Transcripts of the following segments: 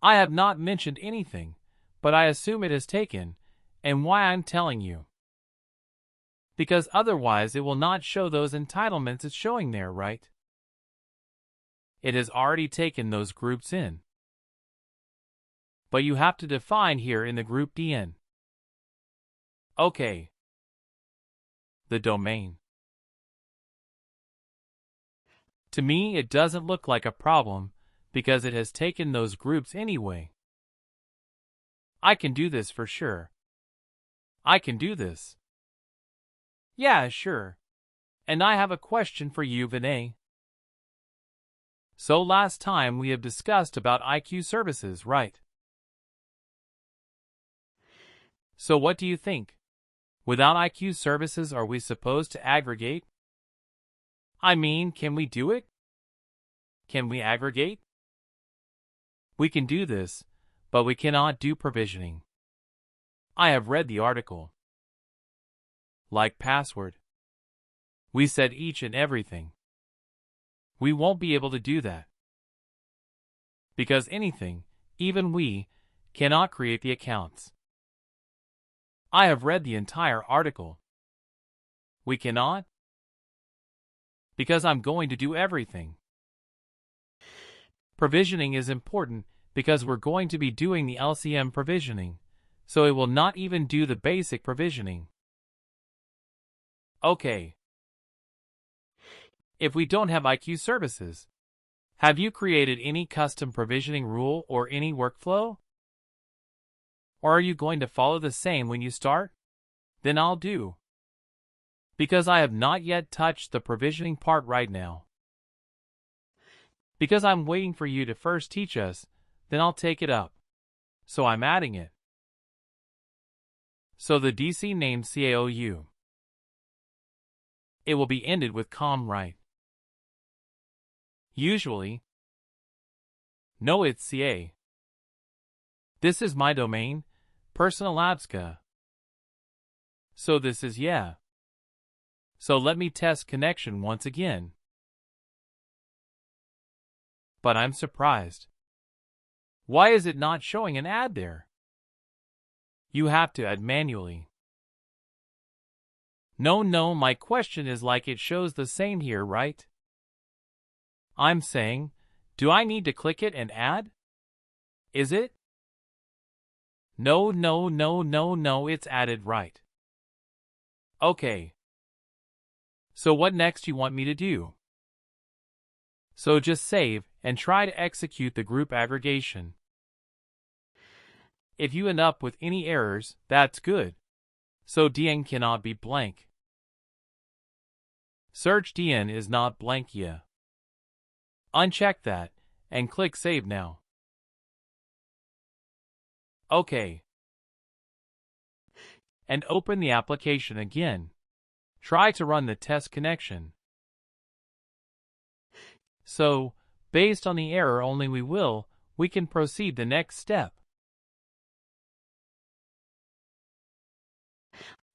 I have not mentioned anything, but I assume it has taken, and why I'm telling you. Because otherwise it will not show those entitlements it's showing there, right? It has already taken those groups in. But you have to define here in the group DN. Okay. The domain. To me, it doesn't look like a problem because it has taken those groups anyway. I can do this for sure. I can do this. Yeah, sure. And I have a question for you, Vinay. So last time we have discussed about IQ services, right? So what do you think? Without IQ services, are we supposed to aggregate? I mean, can we do it? Can we aggregate? We can do this, but we cannot do provisioning. I have read the article. Like password. We said each and everything. We won't be able to do that. Because anything, even we, cannot create the accounts. I have read the entire article. We cannot? Because I'm going to do everything. Provisioning is important because we're going to be doing the LCM provisioning, so it will not even do the basic provisioning. Okay. If we don't have IQ services, have you created any custom provisioning rule or any workflow? Or are you going to follow the same when you start? Then I'll do. Because I have not yet touched the provisioning part right now. Because I'm waiting for you to first teach us, then I'll take it up. So I'm adding it. So the DC named CAOU. It will be ended with com, right? Usually. No, it's CA. This is my domain, Personalabska. So this is yeah. So let me test connection once again. But I'm surprised. Why is it not showing an ad there? You have to add manually. No, my question is like it shows the same here, right? I'm saying, do I need to click it and add? Is it? No, it's added right. Okay. So what next you want me to do? So just save and try to execute the group aggregation. If you end up with any errors, that's good. So DN cannot be blank. Search DN is not blank yet. Uncheck that and click Save now. OK. And open the application again. Try to run the test connection. So, based on the error only we can proceed the next step.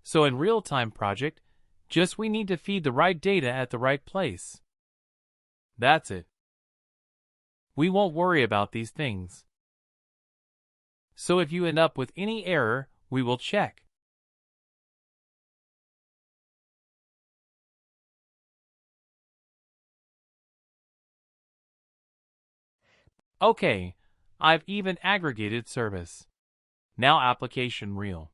So in real-time project, just we need to feed the right data at the right place. That's it. We won't worry about these things. So if you end up with any error, we will check. Okay, I've even aggregated service. Now application real.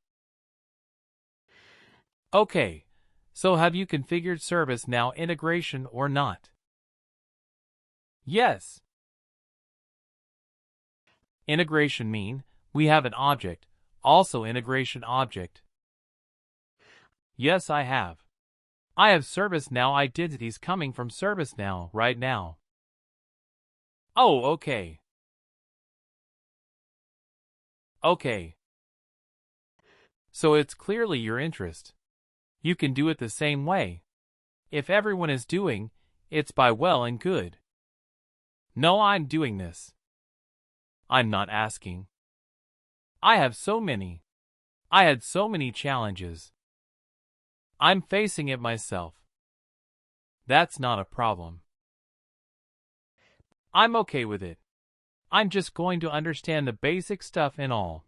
Okay, so have you configured ServiceNow integration or not? Yes. Integration mean we have an object, also integration object. Yes, I have. I have ServiceNow identities coming from ServiceNow right now. Oh, okay. Okay. So it's clearly your interest. You can do it the same way. If everyone is doing, it's by well and good. No, I'm doing this. I'm not asking. I have so many. I had so many challenges. I'm facing it myself. That's not a problem. I'm okay with it. I'm just going to understand the basic stuff and all.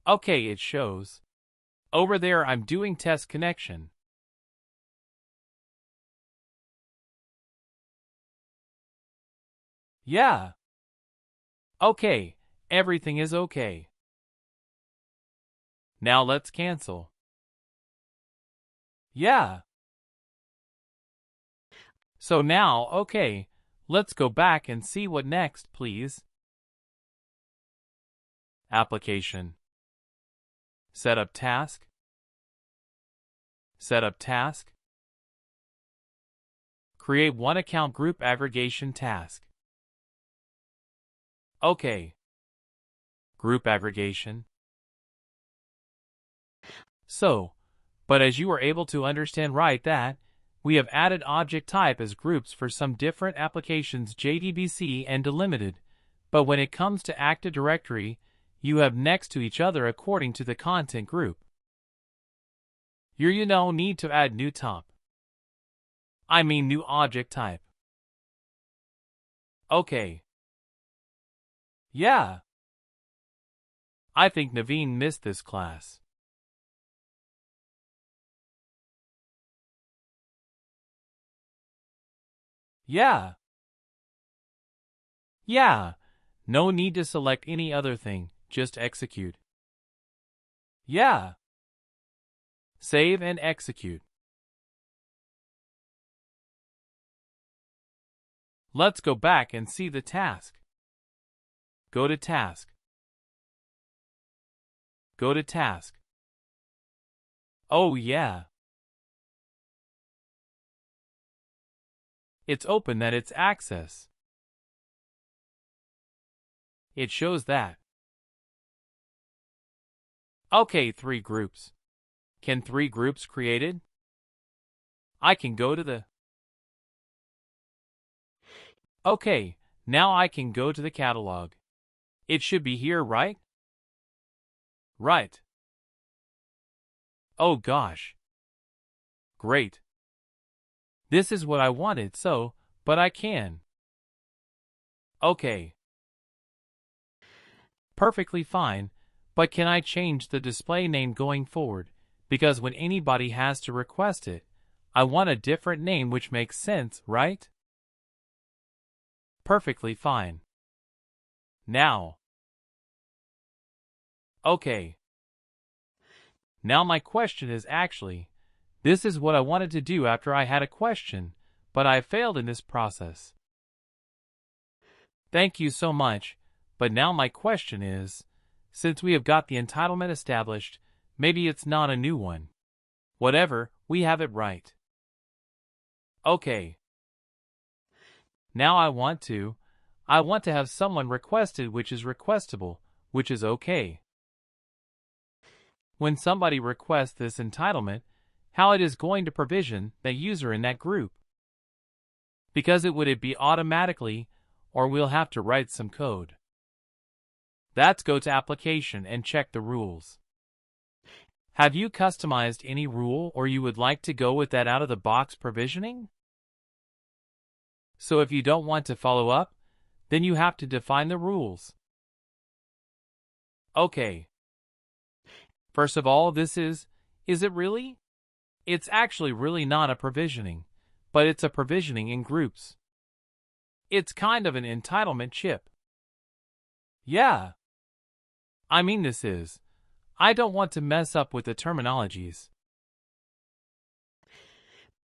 Okay, it shows. Over there I'm doing test connection. Yeah. Okay, everything is okay. Now let's cancel. Yeah. So now, okay, let's go back and see what next, please. Application. Setup task. Setup task. Create one account group aggregation task. Okay. Group aggregation. So, but as you were able to understand right that, we have added object type as groups for some different applications JDBC and delimited, but when it comes to Active Directory, you have next to each other according to the content group. You need to add new new object type. Okay. Yeah. I think Naveen missed this class. Yeah. Yeah. No need to select any other thing, just execute. Yeah. Save and execute. Let's go back and see the task. Go to task. Go to task. Oh yeah. It's open that it's access. It shows that. Okay, 3 groups. Can 3 groups created? I can go to the... Okay, now I can go to the catalog. It should be here, right? Right. Oh gosh. Great. This is what I wanted, but I can. Okay. Perfectly fine, but can I change the display name going forward? Because when anybody has to request it, I want a different name which makes sense, right? Perfectly fine. Now. Okay. Now my question is actually, this is what I wanted to do after I had a question, but I failed in this process. Thank you so much, but now my question is, since we have got the entitlement established, maybe it's not a new one. Whatever, we have it right. Okay. Now I want to have someone requested which is requestable, which is okay. When somebody requests this entitlement, how it is going to provision the user in that group. Because would it be automatically, or we'll have to write some code. Let's go to application and check the rules. Have you customized any rule or you would like to go with that out-of-the-box provisioning? So if you don't want to follow up, then you have to define the rules. Okay. First of all, is it really? It's actually really not a provisioning, but it's a provisioning in groups. It's kind of an entitlement chip. Yeah. I don't want to mess up with the terminologies.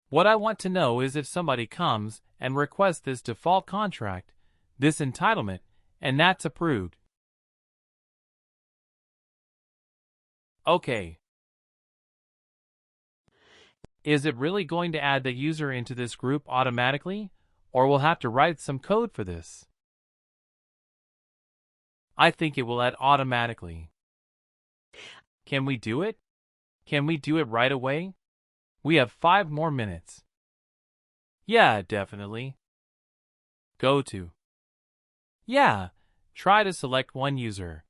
What I want to know is if somebody comes and requests this default contract, this entitlement, and that's approved. Okay. Is it really going to add the user into this group automatically, or we'll have to write some code for this? I think it will add automatically. Can we do it? Can we do it right away? We have 5 more minutes. Yeah, definitely. Go to. Yeah, try to select one user.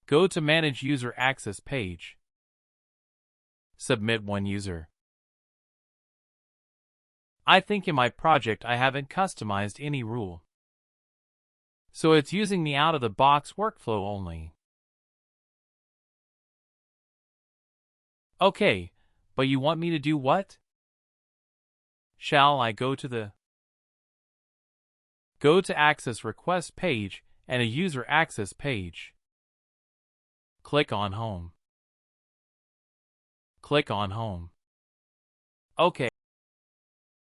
Go to Manage User Access page. Submit one user. I think in my project I haven't customized any rule. So it's using the out-of-the-box workflow only. Okay, but you want me to do what? Shall I go to Access Request page and a User Access page. Click on Home. Click on Home. Okay.